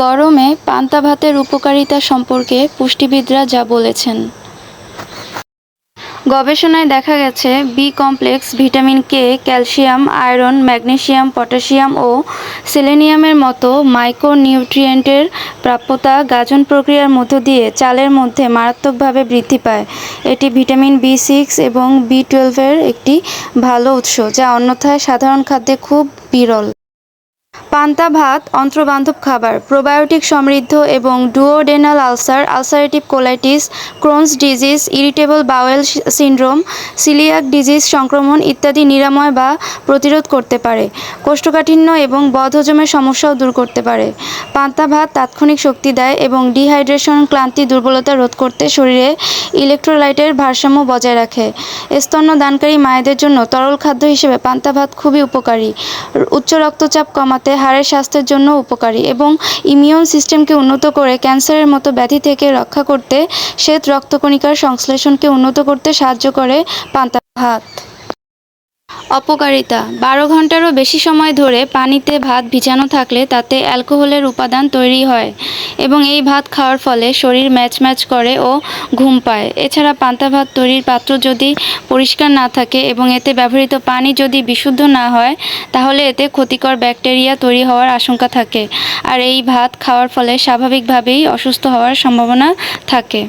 গরমে পান্তা ভাতের উপকারিতা সম্পর্কে পুষ্টিবিদরা যা বলেছেন। গবেষণায় দেখা গেছে B complex, vitamin K, calcium, iron, magnesium, potassium ও সেলেনিয়ামের মতো মাইক্রোনিউট্রিয়েন্টের প্রাপ্যতা গাজন প্রক্রিয়ার মধ্য দিয়ে চালের মধ্যে মারাত্মকভাবে বৃদ্ধি পায়। এটি ভিটামিন বি6 এবং বি12-এর একটি ভালো উৎস, যা অন্যথায় সাধারণ খাদ্যে খুব বিরল। পান্তা ভাত অন্ত্রবান্ধব খাবার, প্রোবায়োটিক সমৃদ্ধ এবং duodenal ulcer, ulcerative colitis, Crohn's disease, irritable bowel syndrome, coeliac disease সংক্রমণ ইত্যাদি নিরাময় বা প্রতিরোধ করতে পারে। কোষ্ঠকাঠিন্য এবং বদহজমের সমস্যাও দূর করতে পারে। পান্তা ভাত তাৎক্ষণিক শক্তি দেয় এবং ডিহাইড্রেশন, ক্লান্তি, দুর্বলতা রোধ করতে শরীরে ইলেকট্রোলাইটের ভারসাম্য বজায় রাখে। স্তন্যদানকারী মায়েদের জন্য তরল খাদ্য হিসেবে পান্তা ভাত খুবই উপকারী। উচ্চ রক্তচাপ কমাতে, হাড়ের স্বাস্থ্যের জন্য উপকারী এবং ইমিউন সিস্টেমকে উন্নত করে ক্যান্সারের মতো ব্যাধি থেকে রক্ষা করতে, শ্বেত রক্তকণিকার সংশ্লেষণকে উন্নত করতে সাহায্য করে পান্তা ভাত। অপকারিতা: 12 ঘন্টারও বেশি সময় ধরে পানিতে ভাত ভিজানো থাকলে তাতে অ্যালকোহলের উপাদান তৈরি হয় এবং এই ভাত খাওয়ার ফলে শরীর ম্যাচ করে ও ঘুম পায়। এছাড়া পান্তা ভাত তৈরির পাত্র যদি পরিষ্কার না থাকে এবং এতে ব্যবহৃত পানি যদি বিশুদ্ধ না হয়, তাহলে এতে ক্ষতিকর ব্যাকটেরিয়া তৈরি হওয়ার আশঙ্কা থাকে, আর এই ভাত খাওয়ার ফলে স্বাভাবিকভাবেই অসুস্থ হওয়ার সম্ভাবনা থাকে।